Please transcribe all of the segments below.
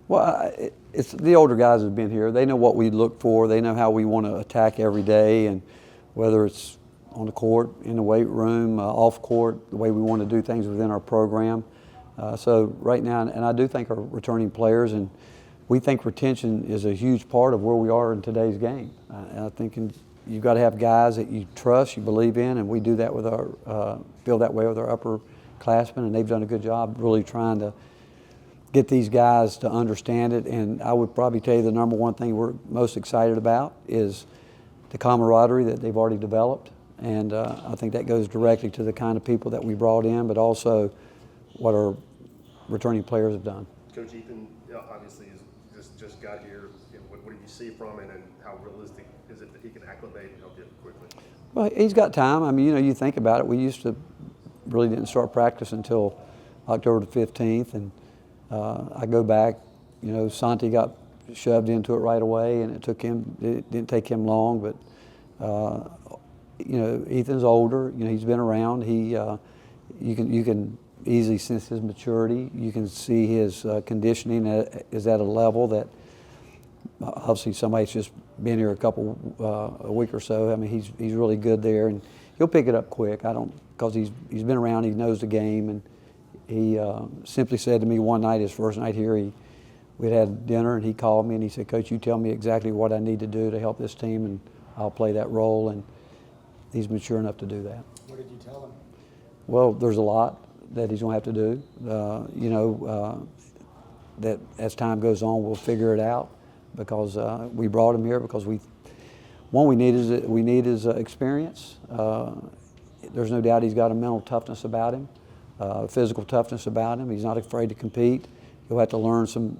Well, it's the older guys have been here. They know what we look for. They know how we want to attack every day, and whether it's on the court, in the weight room, off court, the way we want to do things within our program. So right now, and I do think our returning players, and we think retention is a huge part of where we are in today's game. And I think you've got to have guys that you trust, you believe in, and we do that with our, feel that way with our upperclassmen, and they've done a good job really trying to get these guys to understand it. And I would probably tell you the number one thing we're most excited about is the camaraderie that they've already developed. And I think that goes directly to the kind of people that we brought in, but also what our returning players have done. Coach Ethan, obviously, just got here. What did you see from him, and how realistic is it that he can acclimate and help you quickly? Well, he's got time. I mean, you think about it. We used to really didn't start practice until October the 15th, and I go back. Santi got shoved into it right away, and it didn't take him long. But Ethan's older. He's been around. You can easily sense his maturity. You can see his conditioning is at a level that obviously somebody's just been here a week or so. I mean, he's really good there, and he'll pick it up quick. Because he's been around. He knows the game, and he simply said to me one night, his first night here, we'd had dinner, and he called me and he said, "Coach, you tell me exactly what I need to do to help this team, and I'll play that role." And he's mature enough to do that. What did you tell him? Well, there's a lot that he's going to have to do. That as time goes on, we'll figure it out, because we brought him here because we need his experience. There's no doubt he's got a mental toughness about him, physical toughness about him. He's not afraid to compete. He'll have to learn some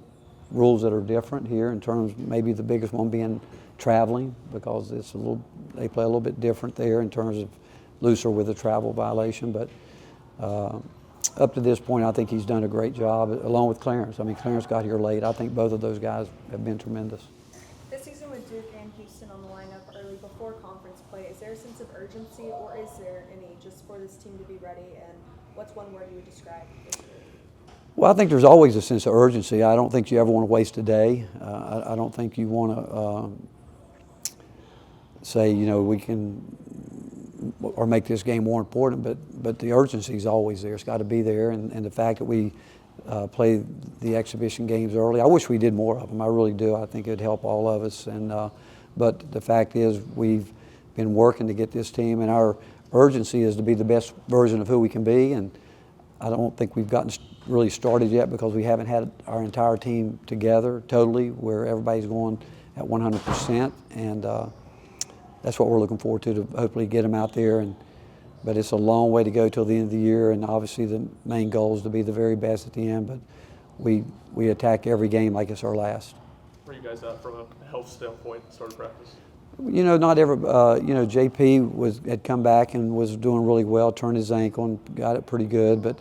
rules that are different here in terms, maybe the biggest one being traveling, because they play a little bit different there in terms of looser with a travel violation. But up to this point, I think he's done a great job, along with Clarence. I mean, Clarence got here late. I think both of those guys have been tremendous. This season with Duke and Houston on the lineup early before conference play, is there a sense of urgency, or is there any, just for this team to be ready? And what's one word you would describe this year? Well, I think there's always a sense of urgency. I don't think you ever want to waste a day. I don't think you want to say, we can or make this game more important, but the urgency is always there. It's got to be there, and the fact that we play the exhibition games early, I wish we did more of them. I really do. I think it'd help all of us. But the fact is, we've been working to get this team, and our urgency is to be the best version of who we can be. And I don't think we've gotten really started yet, because we haven't had our entire team together totally, where everybody's going at 100%, and that's what we're looking forward to hopefully get them out there. But it's a long way to go till the end of the year, and obviously the main goal is to be the very best at the end. But we attack every game like it's our last. Where are you guys at from a health standpoint, start of practice? Not every. JP had come back and was doing really well, turned his ankle and got it pretty good. But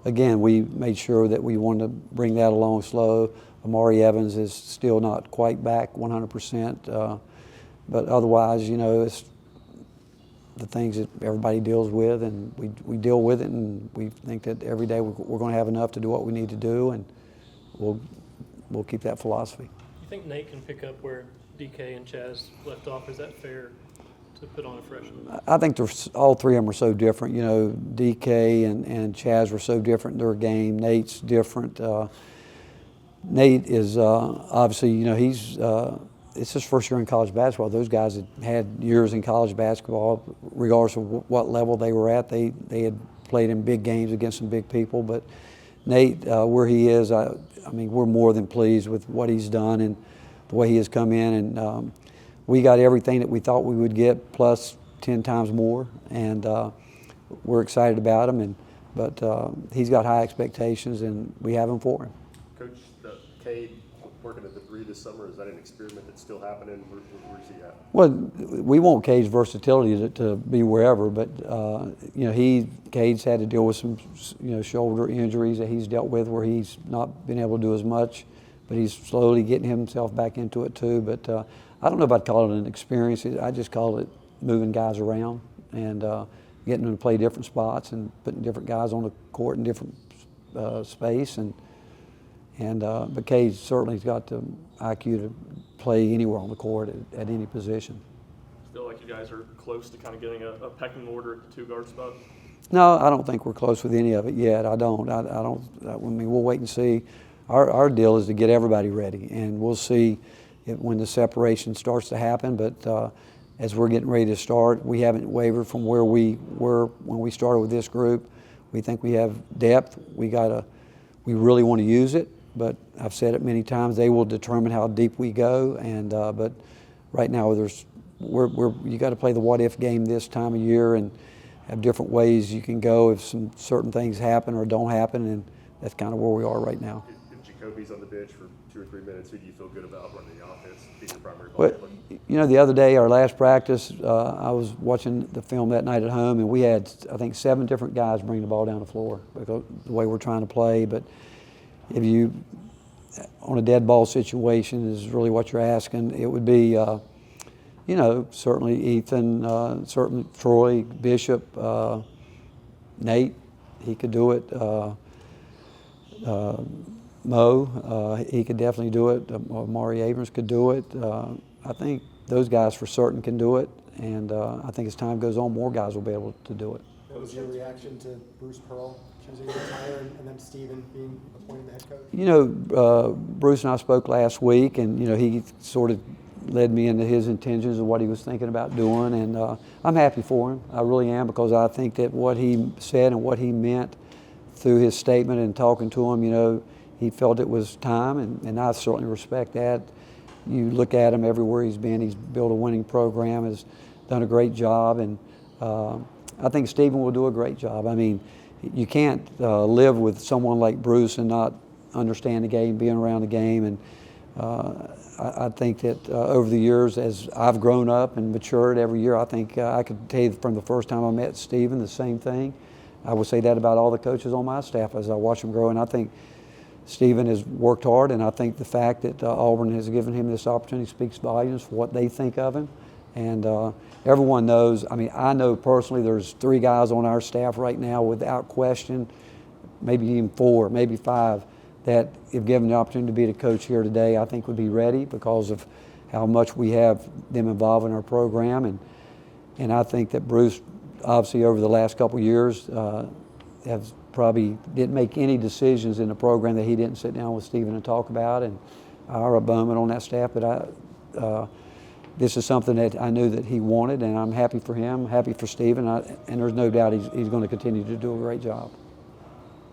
again, we made sure that we wanted to bring that along slow. Amari Evans is still not quite back 100%. But otherwise, it's the things that everybody deals with, and we deal with it, and we think that every day we're going to have enough to do what we need to do, and we'll keep that philosophy. You think Nate can pick up where DK and Chaz left off? Is that fair to put on a freshman? I think all three of them are so different. DK and Chaz were so different in their game. Nate's different. Nate is obviously, he's it's his first year in college basketball. Those guys had years in college basketball, regardless of what level they were at. They had played in big games against some big people. But Nate, where he is, I mean, we're more than pleased with what he's done and the way he has come in. And we got everything that we thought we would get, plus 10 times more. And we're excited about him. But he's got high expectations, and we have them for him. Coach, Cade working at the 3 this summer, is that an experiment that's still happening? Where's he at? Well, we want Cade's versatility to be wherever, but Cade's had to deal with some shoulder injuries that he's dealt with, where he's not been able to do as much, but he's slowly getting himself back into it too. But I don't know if I'd call it an experience. I just call it moving guys around and getting them to play different spots and putting different guys on the court in different space, and And but Cade certainly's got the IQ to play anywhere on the court at any position. Feel like you guys are close to kind of getting a pecking order at the 2 guard spot? No, I don't think we're close with any of it yet. I don't. I mean, we'll wait and see. Our deal is to get everybody ready, and we'll see when the separation starts to happen. But as we're getting ready to start, we haven't wavered from where we were when we started with this group. We think we have depth. We really want to use it, but I've said it many times. They will determine how deep we go, and but right now you got to play the what if game this time of year and have different ways you can go if some certain things happen or don't happen, and that's kind of where we are right now. If Jacoby's on the bench for 2 or 3 minutes, who do you feel good about running the offense, being your primary ball Well, handler? you know, the other day, our last practice, I was watching the film that night at home, and we had, I think, 7 different guys bring the ball down the floor because the way we're trying to play. But if you, on a dead ball situation is really what you're asking, it would be, you know, certainly Ethan, certainly Troy, Bishop, Nate, he could do it. Mo, he could definitely do it. Maury Abrams could do it. I think those guys for certain can do it, and I think as time goes on, more guys will be able to do it. What was your reaction to Bruce Pearl choosing to retire and then Stephen being appointed the head coach? You know, Bruce and I spoke last week, and you know, he sort of led me into his intentions of what he was thinking about doing, and I'm happy for him. I really am, because I think that what he said and what he meant through his statement and talking to him, you know, he felt it was time, and I certainly respect that. You look at him everywhere he's been, he's built a winning program, has done a great job, and I think Stephen will do a great job. I mean, you can't live with someone like Bruce and not understand the game, being around the game, and I think that over the years, as I've grown up and matured every year, I think I could tell you from the first time I met Stephen the same thing. I would say that about all the coaches on my staff as I watch them grow, and I think Stephen has worked hard, and I think the fact that Auburn has given him this opportunity speaks volumes for what they think of him. And everyone knows, I mean, I know personally there's 3 guys on our staff right now without question, maybe even 4, maybe 5, that if given the opportunity to be the coach here today, I think would be ready because of how much we have them involved in our program. And I think that Bruce, obviously over the last couple of years, has probably didn't make any decisions in the program that he didn't sit down with Stephen and talk about. And I'm a Bowman on that staff, but this is something that I knew that he wanted, and I'm happy for him, happy for Stephen, and there's no doubt he's going to continue to do a great job.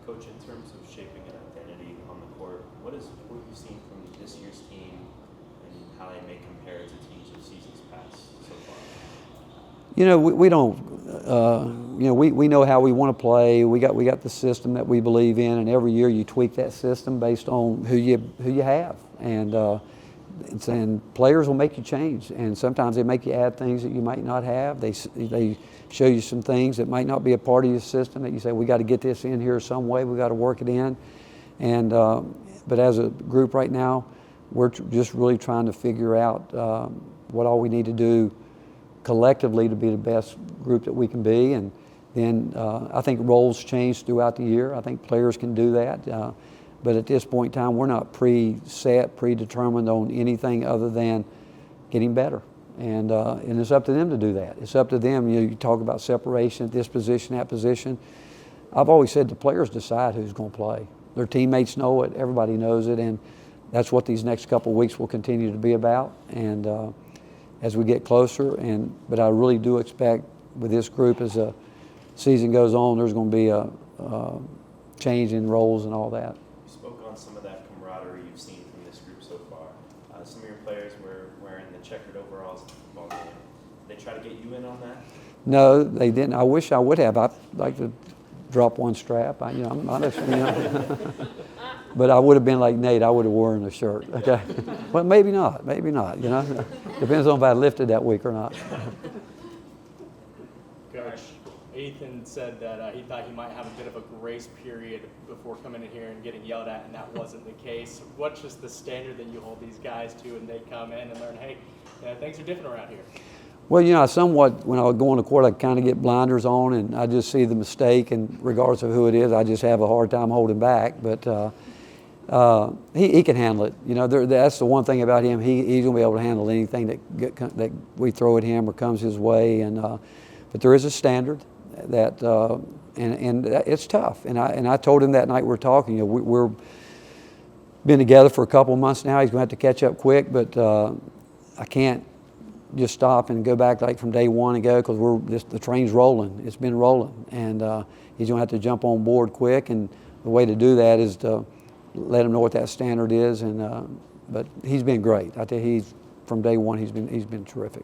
Coach, in terms of shaping an identity on the court, what have you seen from this year's team and how they may compare to teams of seasons past so far? You know, we don't. You know, we know how we want to play. We got the system that we believe in, and every year you tweak that system based on who you have, and players will make you change, and sometimes they make you add things that you might not have. They show you some things that might not be a part of your system that you say, we got to get this in here some way. We got to work it in, and but as a group right now, we're just really trying to figure out what all we need to do collectively to be the best group that we can be. And then I think roles change throughout the year. I think players can do that. But at this point in time, we're not preset, predetermined on anything other than getting better. And it's up to them to do that. It's up to them. You talk about separation at this position, that position. I've always said the players decide who's going to play. Their teammates know it. Everybody knows it. And that's what these next couple of weeks will continue to be about. And as we get closer, but I really do expect with this group as the season goes on, there's going to be a change in roles and all that. You spoke on some of that camaraderie you've seen from this group so far. Some of your players were wearing the checkered overalls at the football game. Did they try to get you in on that? No, they didn't. I wish I would have. I'd like to drop one strap. But I would have been like Nate. I would have worn the shirt. Okay, well, maybe not. Maybe not. You know, depends on if I lifted that week or not. Coach, Ethan said that he thought he might have a bit of a grace period before coming in here and getting yelled at, and that wasn't the case. What's just the standard that you hold these guys to, and they come in and learn, hey, things are different around here? Well, you know, I somewhat, when I would go on the court, I kind of get blinders on, and I just see the mistake, and regardless of who it is, I just have a hard time holding back. But He can handle it. You know, that's the one thing about him. He's gonna be able to handle anything that we throw at him or comes his way. And but there is a standard that and it's tough. And I told him that night we were talking. You know, we're been together for a couple of months now. He's gonna have to catch up quick, but I can't just stop and go back like from day one and go, because the train's rolling. It's been rolling, and he's gonna have to jump on board quick. And the way to do that is to let him know what that standard is. And but he's been great. I tell you, from day one he's been terrific.